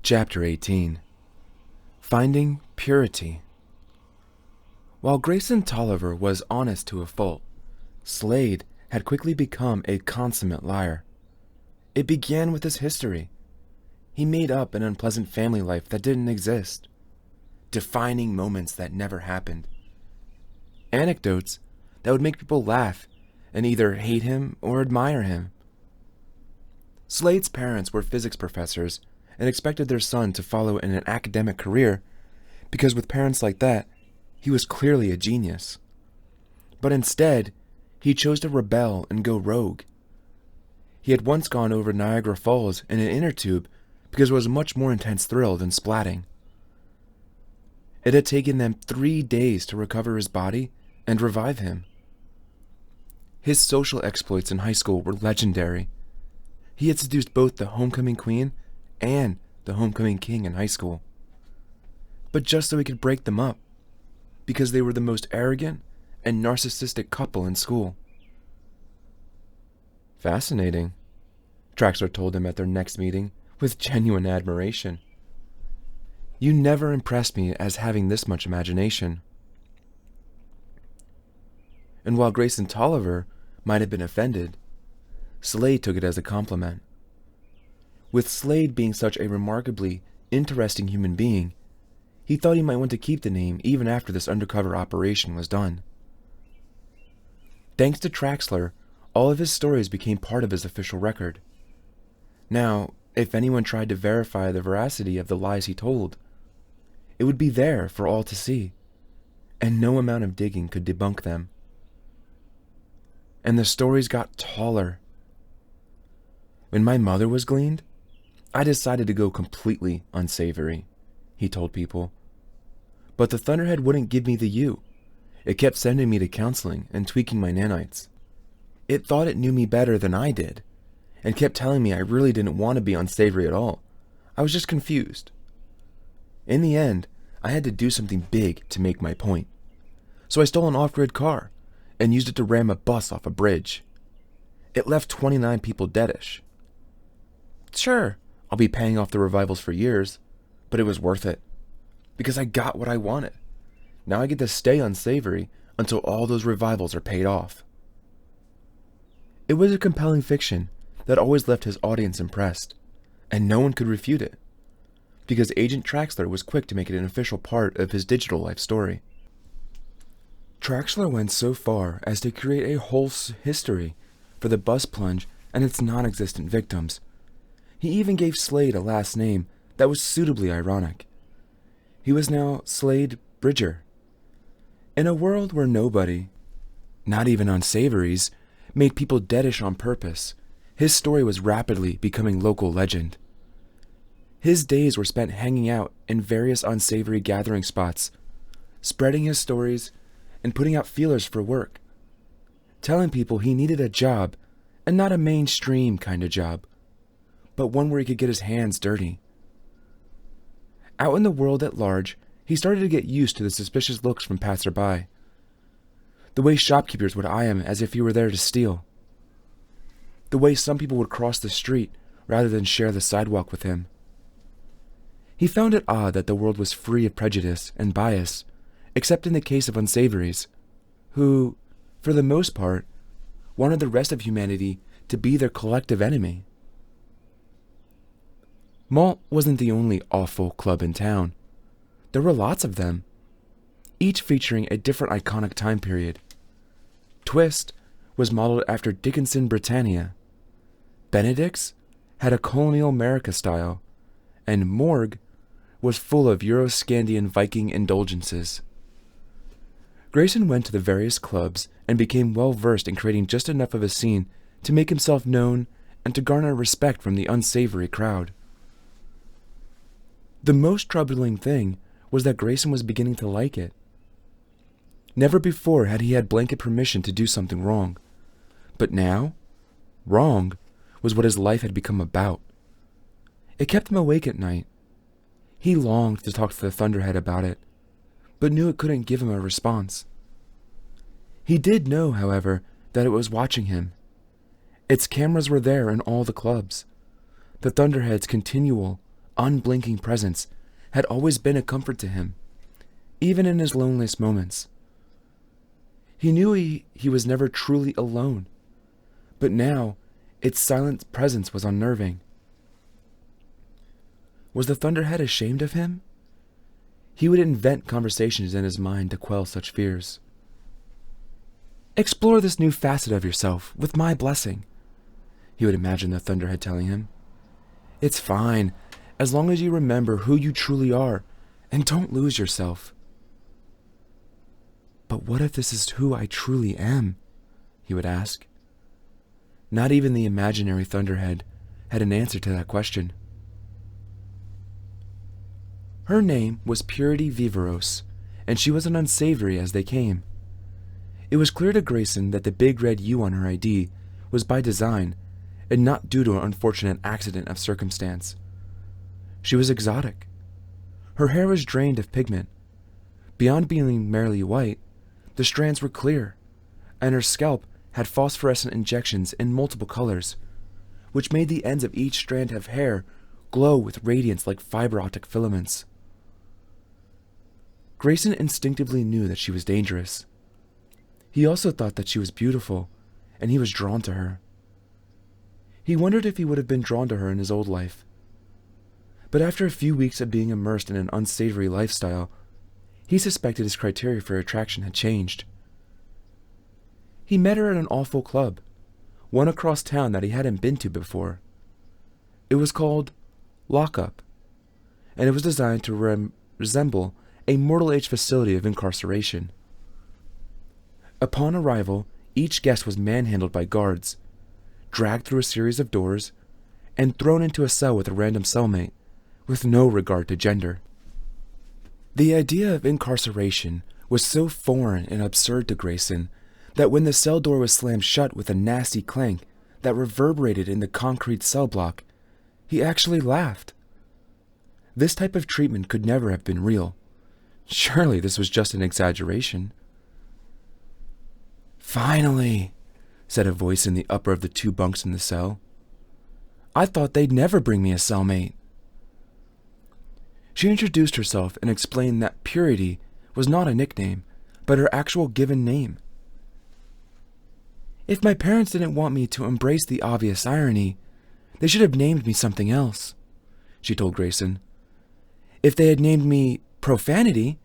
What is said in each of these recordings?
Chapter 18. Finding Purity. While Grayson Tolliver was honest to a fault, Slade had quickly become a consummate liar. It began with his history. He made up an unpleasant family life that didn't exist, defining moments that never happened, anecdotes that would make people laugh and either hate him or admire him. Slade's parents were physics professors and expected their son to follow in an academic career because with parents like that, he was clearly a genius. But instead, he chose to rebel and go rogue. He had once gone over Niagara Falls in an inner tube because it was a much more intense thrill than splatting. It had taken them 3 days to recover his body and revive him. His social exploits in high school were legendary. He had seduced both the homecoming queen and the homecoming king in high school. But just so he could break them up, because they were the most arrogant and narcissistic couple in school. Fascinating, Traxler told him at their next meeting with genuine admiration. You never impressed me as having this much imagination. And while Grayson Tolliver might have been offended, Slade took it as a compliment. With Slade being such a remarkably interesting human being, he thought he might want to keep the name even after this undercover operation was done. Thanks to Traxler, all of his stories became part of his official record. Now, if anyone tried to verify the veracity of the lies he told, it would be there for all to see, and no amount of digging could debunk them. And the stories got taller. When my mother was gleaned, I decided to go completely unsavory, he told people. But the Thunderhead wouldn't give me the U. It kept sending me to counseling and tweaking my nanites. It thought it knew me better than I did, and kept telling me I really didn't want to be unsavory at all. I was just confused. In the end, I had to do something big to make my point. So I stole an off-grid car and used it to ram a bus off a bridge. It left 29 people deadish. Sure, I'll be paying off the revivals for years, but it was worth it. Because I got what I wanted. Now I get to stay unsavory until all those revivals are paid off. It was a compelling fiction that always left his audience impressed, and no one could refute it, because Agent Traxler was quick to make it an official part of his digital life story. Traxler went so far as to create a whole history for the bus plunge and its non-existent victims. He even gave Slade a last name that was suitably ironic. He was now Slade Bridger. In a world where nobody, not even unsavories, made people deadish on purpose, his story was rapidly becoming local legend. His days were spent hanging out in various unsavory gathering spots, spreading his stories and putting out feelers for work, telling people he needed a job, and not a mainstream kind of job, but one where he could get his hands dirty. Out in the world at large, he started to get used to the suspicious looks from passerby, the way shopkeepers would eye him as if he were there to steal, the way some people would cross the street rather than share the sidewalk with him. He found it odd that the world was free of prejudice and bias, except in the case of unsavories, who, for the most part, wanted the rest of humanity to be their collective enemy. Malt wasn't the only awful club in town. There were lots of them, each featuring a different iconic time period. Twist was modeled after Dickinson Britannia. Benedict's had a colonial America style, and Morgue was full of Euroscandian Viking indulgences. Grayson went to the various clubs and became well versed in creating just enough of a scene to make himself known and to garner respect from the unsavory crowd. The most troubling thing was that Grayson was beginning to like it. Never before had he had blanket permission to do something wrong, but now, wrong was what his life had become about. It kept him awake at night. He longed to talk to the Thunderhead about it, but knew it couldn't give him a response. He did know, however, that it was watching him. Its cameras were there in all the clubs. The Thunderhead's continual, unblinking presence had always been a comfort to him, even in his loneliest moments. He knew he was never truly alone, but now its silent presence was unnerving. Was the Thunderhead ashamed of him? He would invent conversations in his mind to quell such fears. "Explore this new facet of yourself with my blessing," he would imagine the Thunderhead telling him. "It's fine, as long as you remember who you truly are, and don't lose yourself." "But what if this is who I truly am?" he would ask. Not even the imaginary Thunderhead had an answer to that question. Her name was Purity Viveros, and she was an unsavory as they came. It was clear to Grayson that the big red U on her ID was by design, and not due to an unfortunate accident of circumstance. She was exotic. Her hair was drained of pigment. Beyond being merely white, the strands were clear, and her scalp had phosphorescent injections in multiple colors, which made the ends of each strand of hair glow with radiance like fiber optic filaments. Grayson instinctively knew that she was dangerous. He also thought that she was beautiful, and he was drawn to her. He wondered if he would have been drawn to her in his old life. But after a few weeks of being immersed in an unsavory lifestyle, he suspected his criteria for attraction had changed. He met her at an awful club, one across town that he hadn't been to before. It was called Lockup, and it was designed to resemble a mortal age facility of incarceration. Upon arrival, each guest was manhandled by guards, dragged through a series of doors, and thrown into a cell with a random cellmate, with no regard to gender. The idea of incarceration was so foreign and absurd to Grayson that when the cell door was slammed shut with a nasty clank that reverberated in the concrete cell block, he actually laughed. This type of treatment could never have been real. Surely this was just an exaggeration. "Finally," said a voice in the upper of the two bunks in the cell. "I thought they'd never bring me a cellmate." She introduced herself and explained that Purity was not a nickname, but her actual given name. "If my parents didn't want me to embrace the obvious irony, they should have named me something else," she told Grayson. "If they had named me Profanity,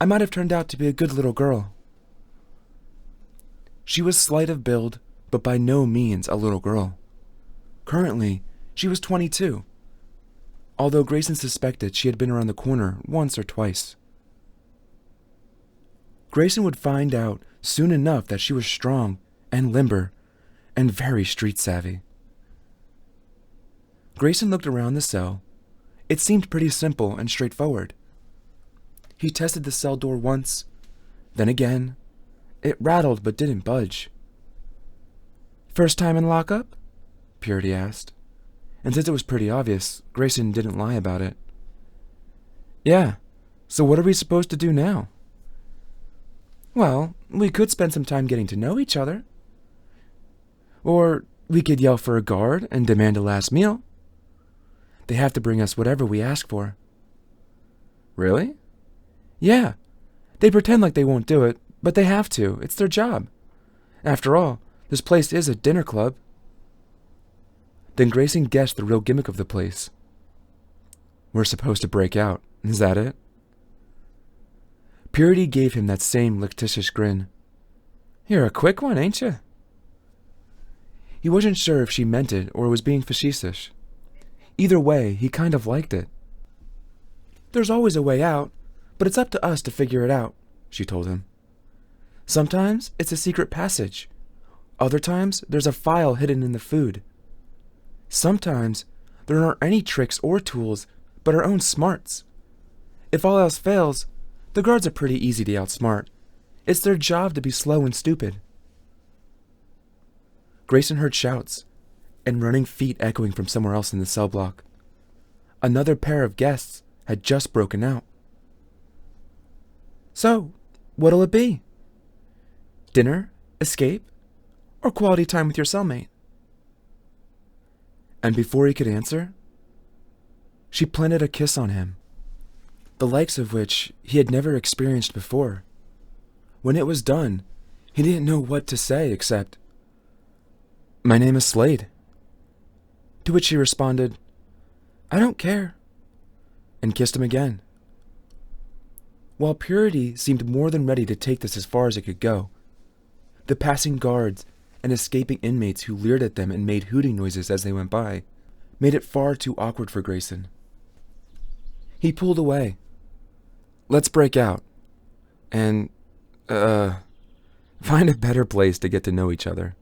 I might have turned out to be a good little girl." She was slight of build, but by no means a little girl. Currently, she was 22, although Grayson suspected she had been around the corner once or twice. Grayson would find out soon enough that she was strong and limber and very street savvy. Grayson looked around the cell. It seemed pretty simple and straightforward. He tested the cell door once, then again. It rattled but didn't budge. "First time in lockup?" Purity asked. And since it was pretty obvious, Grayson didn't lie about it. "Yeah, so what are we supposed to do now?" "Well, we could spend some time getting to know each other. Or we could yell for a guard and demand a last meal. They have to bring us whatever we ask for." "Really?" "Yeah. They pretend like they won't do it, but they have to. It's their job. After all, this place is a dinner club." Then Grayson guessed the real gimmick of the place. "We're supposed to break out. Is that it?" Purity gave him that same fictitious grin. "You're a quick one, ain't you?" He wasn't sure if she meant it or was being facetious. Either way, he kind of liked it. "There's always a way out, but it's up to us to figure it out," she told him. "Sometimes it's a secret passage. Other times there's a file hidden in the food. Sometimes there aren't any tricks or tools but our own smarts. If all else fails, the guards are pretty easy to outsmart. It's their job to be slow and stupid." Grayson heard shouts and running feet echoing from somewhere else in the cell block. Another pair of guests had just broken out. "So, what'll it be? Dinner, escape, or quality time with your cellmate?" And before he could answer, She planted a kiss on him, the likes of which he had never experienced before. When it was done, he didn't know what to say except, "My name is Slade." To which she responded, "I don't care," and kissed him again. While Purity seemed more than ready to take this as far as it could go, the passing guards and escaping inmates who leered at them and made hooting noises as they went by made it far too awkward for Grayson. He pulled away. "Let's break out and, find a better place to get to know each other."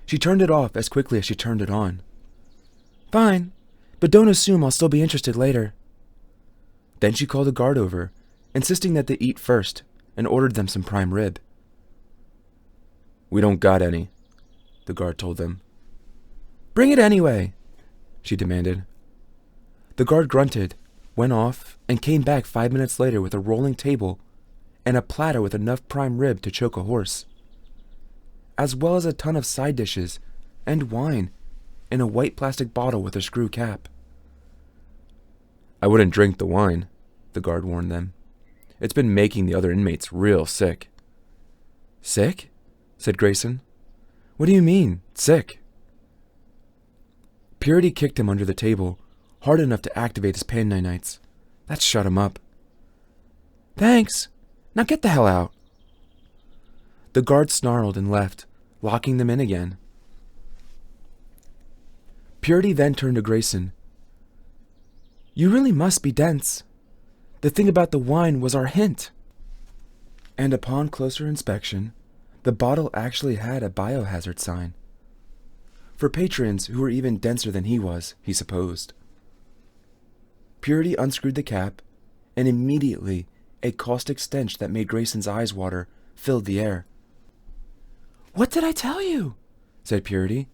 She turned it off as quickly as she turned it on. "Fine, but don't assume I'll still be interested later." Then she called a guard over, insisting that they eat first, and ordered them some prime rib. "We don't got any," the guard told them. "Bring it anyway," she demanded. The guard grunted, went off, and came back 5 minutes later with a rolling table and a platter with enough prime rib to choke a horse, as well as a ton of side dishes and wine in a white plastic bottle with a screw cap. "I wouldn't drink the wine," the guard warned them. "It's been making the other inmates real sick." "Sick?" said Grayson. "What do you mean, sick?" Purity kicked him under the table, hard enough to activate his pain nanites. That shut him up. "Thanks. Now get the hell out." The guard snarled and left, locking them in again. Purity then turned to Grayson. "You really must be dense. The thing about the wine was our hint." And upon closer inspection, the bottle actually had a biohazard sign. For patrons who were even denser than he was, he supposed. Purity unscrewed the cap, and immediately a caustic stench that made Grayson's eyes water filled the air. "What did I tell you?" said Purity.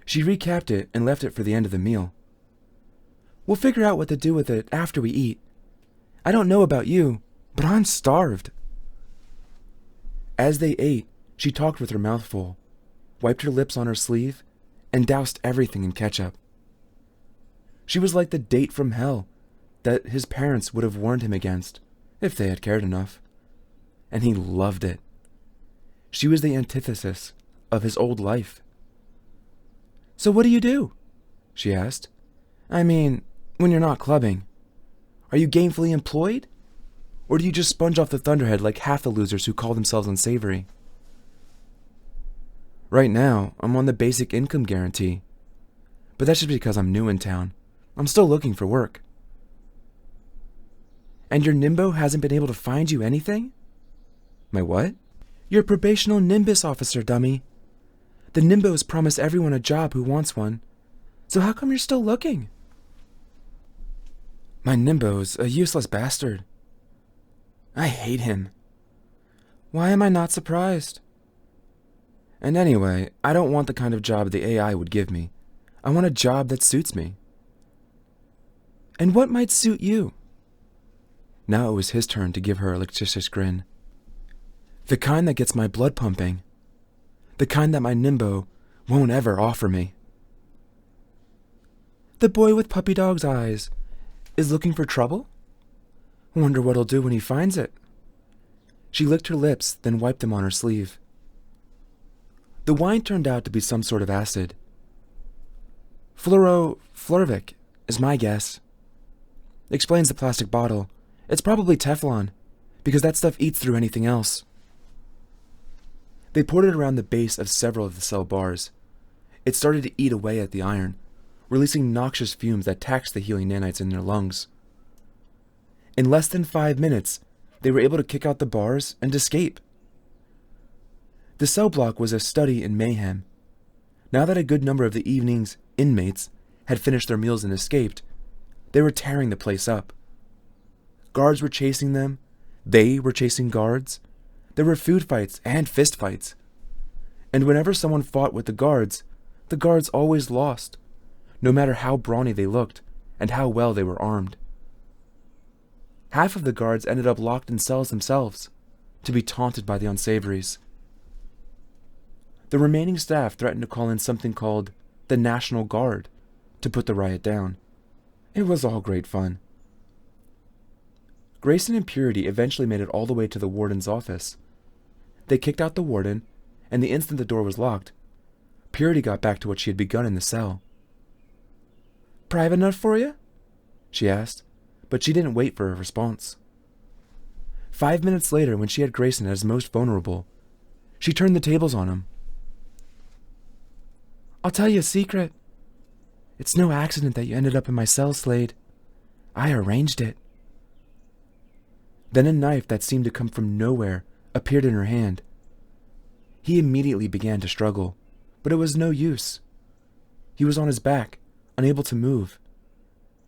She recapped it and left it for the end of the meal. "We'll figure out what to do with it after we eat. I don't know about you, but I'm starved." As they ate, she talked with her mouth full, wiped her lips on her sleeve, and doused everything in ketchup. She was like the date from hell that his parents would have warned him against, if they had cared enough. And he loved it. She was the antithesis of his old life. "So what do you do?" she asked. "I mean, when you're not clubbing. Are you gainfully employed? Or do you just sponge off the Thunderhead like half the losers who call themselves unsavory?" "Right now, I'm on the basic income guarantee. But that's just because I'm new in town. I'm still looking for work." "And your Nimbo hasn't been able to find you anything?" "My what?" "Your probational Nimbus officer, dummy. The Nimbos promise everyone a job who wants one. So how come you're still looking?" "My Nimbo's a useless bastard. I hate him." "Why am I not surprised?" "And anyway, I don't want the kind of job the AI would give me. I want a job that suits me." "And what might suit you?" Now it was his turn to give her a fictitious grin. "The kind that gets my blood pumping. The kind that my Nimbo won't ever offer me." "The boy with puppy dog's eyes is looking for trouble? Wonder what he'll do when he finds it." She licked her lips, then wiped them on her sleeve. The wine turned out to be some sort of acid. Fluorofluoric is my guess. Explains the plastic bottle. It's probably Teflon, because that stuff eats through anything else. They poured it around the base of several of the cell bars. It started to eat away at the iron, releasing noxious fumes that taxed the healing nanites in their lungs. In less than 5 minutes, they were able to kick out the bars and escape. The cell block was a study in mayhem. Now that a good number of the evening's inmates had finished their meals and escaped, they were tearing the place up. Guards were chasing them. They were chasing guards. There were food fights and fist fights. And whenever someone fought with the guards always lost, no matter how brawny they looked and how well they were armed. Half of the guards ended up locked in cells themselves, to be taunted by the unsavories. The remaining staff threatened to call in something called the National Guard to put the riot down. It was all great fun. Grayson and Purity eventually made it all the way to the warden's office. They kicked out the warden, and the instant the door was locked, Purity got back to what she had begun in the cell. "Private enough for you?" she asked, but she didn't wait for a response. 5 minutes later, when she had Grayson at his most vulnerable, she turned the tables on him. "I'll tell you a secret. It's no accident that you ended up in my cell, Slade. I arranged it." Then a knife that seemed to come from nowhere appeared in her hand. He immediately began to struggle, but it was no use. He was on his back, unable to move.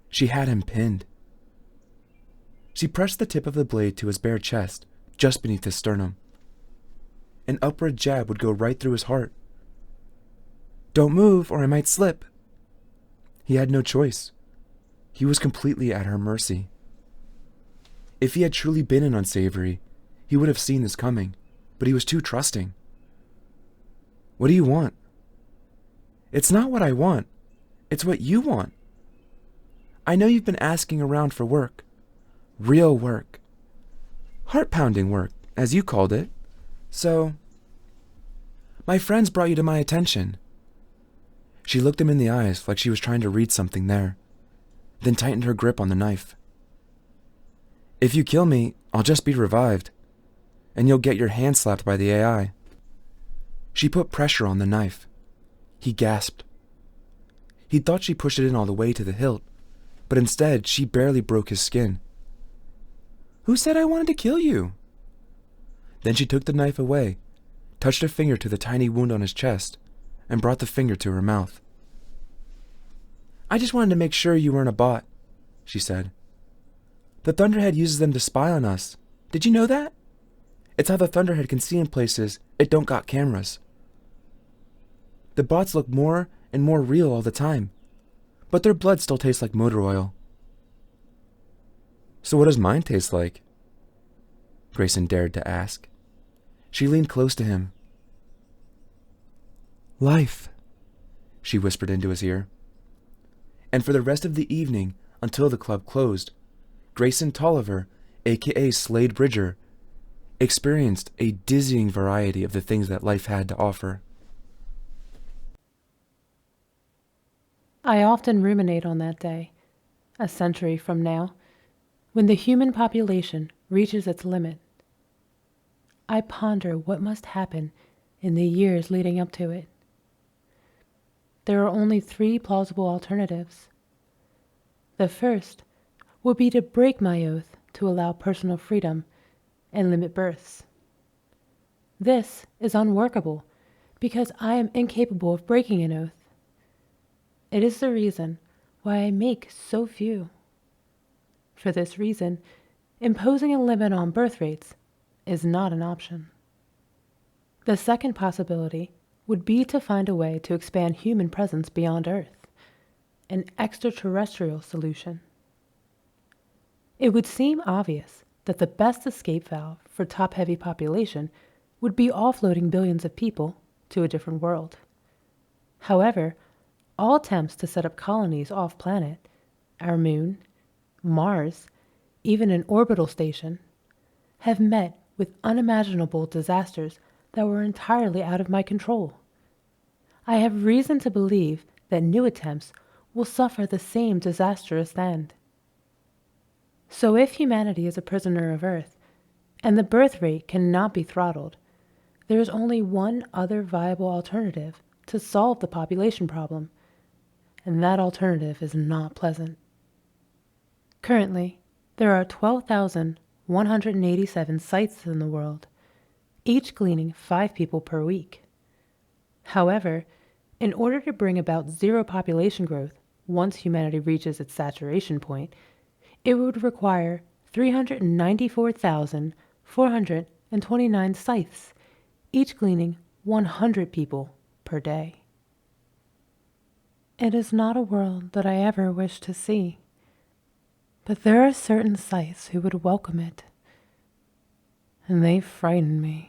She had him pinned. She pressed the tip of the blade to his bare chest, just beneath his sternum. An upward jab would go right through his heart. "Don't move, or I might slip." He had no choice. He was completely at her mercy. If he had truly been an unsavory, he would have seen this coming, but he was too trusting. "What do you want?" "It's not what I want. It's what you want. I know you've been asking around for work. Real work. Heart-pounding work, as you called it. So, my friends brought you to my attention." She looked him in the eyes like she was trying to read something there, then tightened her grip on the knife. "If you kill me, I'll just be revived, and you'll get your hand slapped by the AI." She put pressure on the knife. He gasped. He thought she pushed it in all the way to the hilt, but instead she barely broke his skin. "Who said I wanted to kill you?" Then she took the knife away, touched a finger to the tiny wound on his chest, and brought the finger to her mouth. "I just wanted to make sure you weren't a bot," she said. "The Thunderhead uses them to spy on us. Did you know that? It's how the Thunderhead can see in places it don't got cameras. The bots look more and more real all the time, but their blood still tastes like motor oil." "So what does mine taste like?" Grayson dared to ask. She leaned close to him. "Life," she whispered into his ear. And for the rest of the evening, until the club closed, Grayson Tolliver, aka Slade Bridger, experienced a dizzying variety of the things that life had to offer. I often ruminate on that day, a century from now, when the human population reaches its limit. I ponder what must happen in the years leading up to it. There are only 3 plausible alternatives. The first would be to break my oath to allow personal freedom and limit births. This is unworkable because I am incapable of breaking an oath. It is the reason why I make so few. For this reason, imposing a limit on birth rates is not an option. The second possibility would be to find a way to expand human presence beyond Earth, an extraterrestrial solution. It would seem obvious that the best escape valve for top-heavy population would be offloading billions of people to a different world. However, all attempts to set up colonies off-planet, our moon, Mars, even an orbital station, have met with unimaginable disasters that were entirely out of my control. I have reason to believe that new attempts will suffer the same disastrous end. So if humanity is a prisoner of Earth, and the birth rate cannot be throttled, there is only one other viable alternative to solve the population problem, and that alternative is not pleasant. Currently, there are 12,187 sites in the world, each gleaning 5 people per week. However, in order to bring about zero population growth once humanity reaches its saturation point, it would require 394,429 scythes, each gleaning 100 people per day. It is not a world that I ever wish to see, but there are certain scythes who would welcome it, and they frighten me.